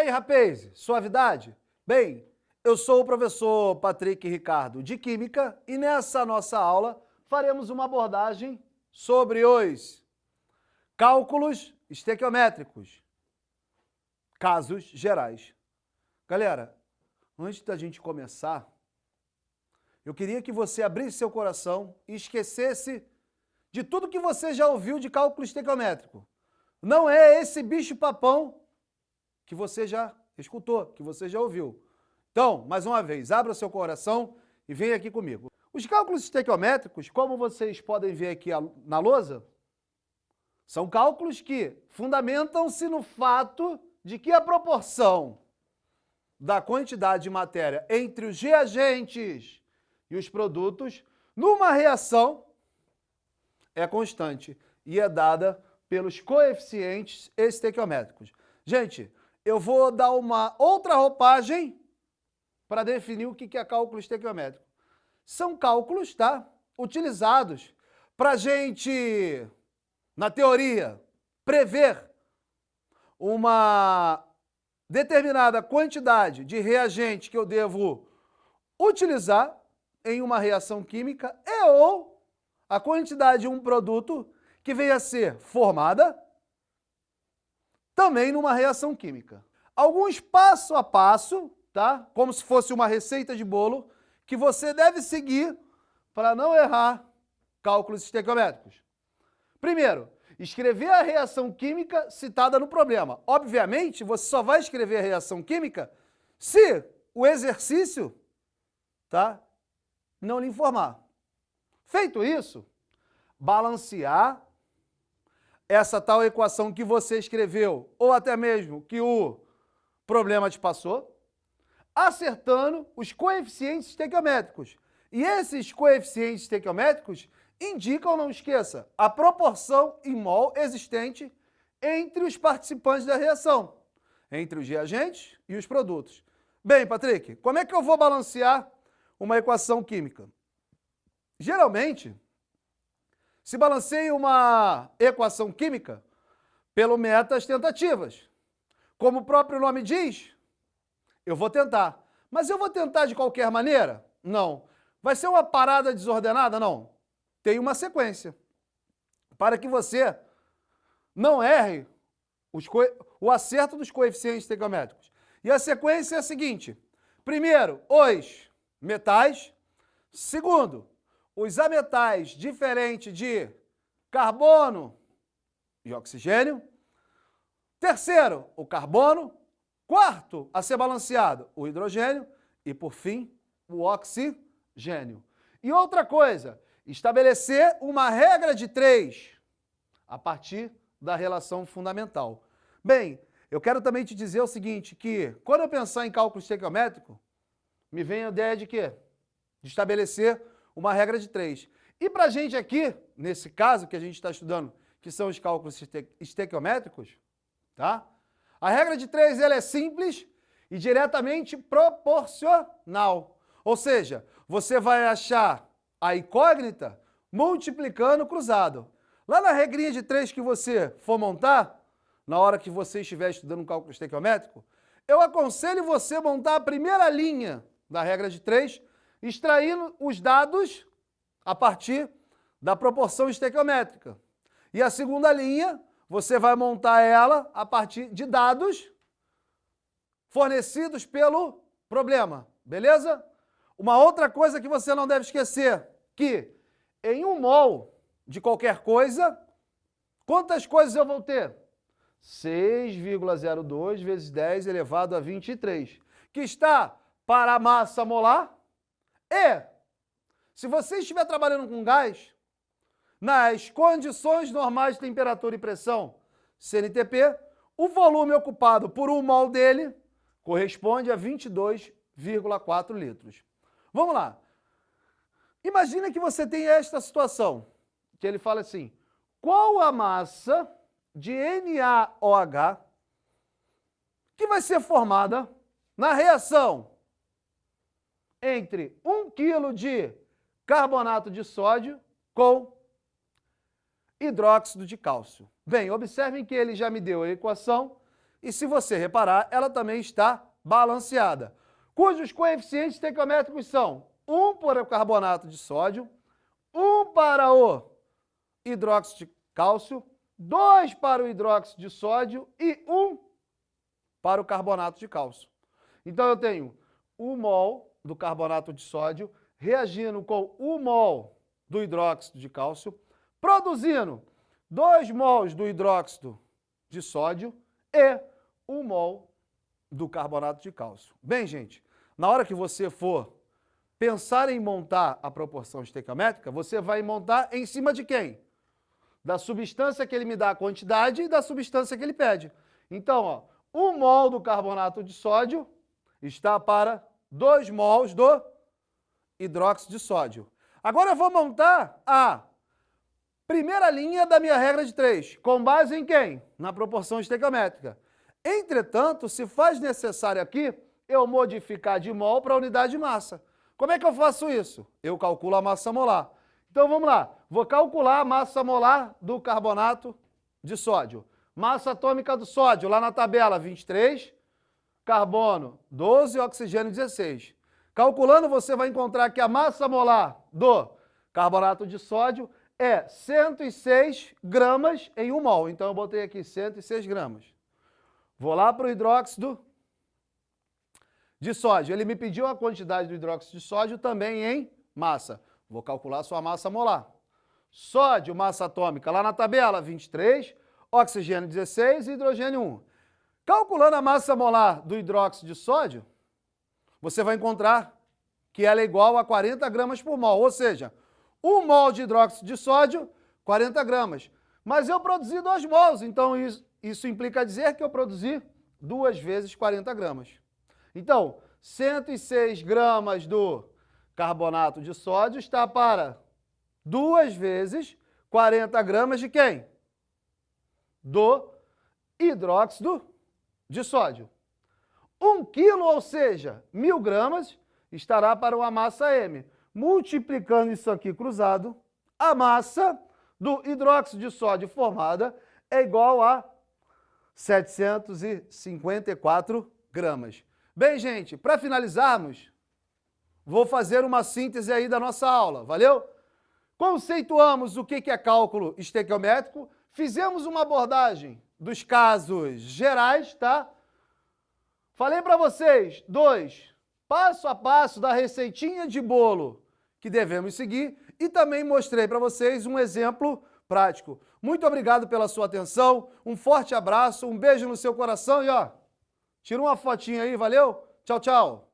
aí, rapaz? Suavidade? Bem, eu sou o professor Patrick Ricardo de Química e nessa nossa aula faremos uma abordagem sobre os cálculos estequiométricos, casos gerais. Galera, antes da gente começar, eu queria que você abrisse seu coração e esquecesse de tudo que você já ouviu de cálculo estequiométrico. Não é esse bicho-papão que você já escutou, que você já ouviu. Então, mais uma vez, abra seu coração e venha aqui comigo. Os cálculos estequiométricos, como vocês podem ver aqui na lousa, são cálculos que fundamentam-se no fato de que a proporção da quantidade de matéria entre os reagentes e os produtos numa reação é constante e é dada pelos coeficientes estequiométricos. Gente, eu vou dar uma outra roupagem para definir o que é cálculo estequiométrico. São cálculos, tá, utilizados para a gente, na teoria, prever uma determinada quantidade de reagente que eu devo utilizar em uma reação química ou a quantidade de um produto que venha a ser formada também numa reação química. Alguns passo a passo, tá? Como se fosse uma receita de bolo, que você deve seguir para não errar cálculos estequiométricos. Primeiro, escrever a reação química citada no problema. Obviamente, você só vai escrever a reação química se o exercício, tá, não lhe informar. Feito isso, balancear essa tal equação que você escreveu, ou até mesmo que o problema te passou, acertando os coeficientes estequiométricos. E esses coeficientes estequiométricos indicam, não esqueça, a proporção em mol existente entre os participantes da reação, entre os reagentes e os produtos. Bem, Patrick, como é que eu vou balancear uma equação química? Geralmente, se balanceia uma equação química pelo metas tentativas. Como o próprio nome diz, eu vou tentar. Mas eu vou tentar de qualquer maneira? Não. Vai ser uma parada desordenada? Não. Tem uma sequência. Para que você não erre o acerto dos coeficientes estequiométricos. E a sequência é a seguinte. Primeiro, os metais. Segundo, os ametais diferentes de carbono e oxigênio. Terceiro, o carbono. Quarto, a ser balanceado, o hidrogênio. E, por fim, o oxigênio. E outra coisa, estabelecer uma regra de 3 a partir da relação fundamental. Bem, eu quero também te dizer o seguinte, que quando eu pensar em cálculo estequiométrico, me vem a ideia de quê? De estabelecer uma regra de 3. E para a gente aqui, nesse caso que a gente está estudando, que são os cálculos estequiométricos, tá? A regra de 3 ela é simples e diretamente proporcional. Ou seja, você vai achar a incógnita multiplicando cruzado. Lá na regrinha de 3 que você for montar, na hora que você estiver estudando um cálculo estequiométrico, eu aconselho você montar a primeira linha da regra de 3, extraindo os dados a partir da proporção estequiométrica. E a segunda linha, você vai montar ela a partir de dados fornecidos pelo problema, beleza? Uma outra coisa que você não deve esquecer, que em 1 mol de qualquer coisa, quantas coisas eu vou ter? 6,02 vezes 10 elevado a 23, que está para a massa molar. E, se você estiver trabalhando com gás, nas condições normais de temperatura e pressão, CNTP, o volume ocupado por 1 mol dele corresponde a 22,4 litros. Vamos lá. Imagina que você tem esta situação, que ele fala assim, qual a massa de NaOH que vai ser formada na reação entre 1 kg de carbonato de sódio com hidróxido de cálcio. Bem, observem que ele já me deu a equação e se você reparar, ela também está balanceada, cujos coeficientes estequiométricos são 1 para o carbonato de sódio, 1 para o hidróxido de cálcio, 2 para o hidróxido de sódio e 1 para o carbonato de cálcio. Então eu tenho 1 mol do carbonato de sódio reagindo com 1 mol do hidróxido de cálcio, produzindo 2 mols do hidróxido de sódio e 1 mol do carbonato de cálcio. Bem, gente, na hora que você for pensar em montar a proporção estequiométrica, você vai montar em cima de quem? Da substância que ele me dá a quantidade e da substância que ele pede. Então, ó, 1 mol do carbonato de sódio está para 2 mols do hidróxido de sódio. Agora eu vou montar a primeira linha da minha regra de 3, com base em quem? Na proporção estequiométrica. Entretanto, se faz necessário aqui eu modificar de mol para unidade de massa. Como é que eu faço isso? Eu calculo a massa molar. Então vamos lá, vou calcular a massa molar do carbonato de sódio. Massa atômica do sódio, lá na tabela, 23, carbono 12, oxigênio 16. Calculando, você vai encontrar que a massa molar do carbonato de sódio é 106 gramas em 1 mol. Então eu botei aqui 106 gramas. Vou lá para o hidróxido de sódio. Ele me pediu a quantidade do hidróxido de sódio também em massa. Vou calcular sua massa molar. Sódio, massa atômica, lá na tabela, 23, oxigênio 16 e hidrogênio 1. Calculando a massa molar do hidróxido de sódio, você vai encontrar que ela é igual a 40 gramas por mol, ou seja, 1 mol de hidróxido de sódio, 40 gramas. Mas eu produzi 2 mols, então isso implica dizer que eu produzi 2 vezes 40 gramas. Então, 106 gramas do carbonato de sódio está para 2 vezes 40 gramas de quem? Do hidróxido de sódio. 1 quilo, ou seja, 1000 gramas, estará para uma massa M. Multiplicando isso aqui cruzado, a massa do hidróxido de sódio formada é igual a 754 gramas. Bem, gente, para finalizarmos, vou fazer uma síntese aí da nossa aula, valeu? Conceituamos o que é cálculo estequiométrico, fizemos uma abordagem dos casos gerais, tá? Falei para vocês, passo a passo da receitinha de bolo que devemos seguir e também mostrei para vocês um exemplo prático. Muito obrigado pela sua atenção, um forte abraço, um beijo no seu coração e ó, tira uma fotinha aí, valeu? Tchau, tchau!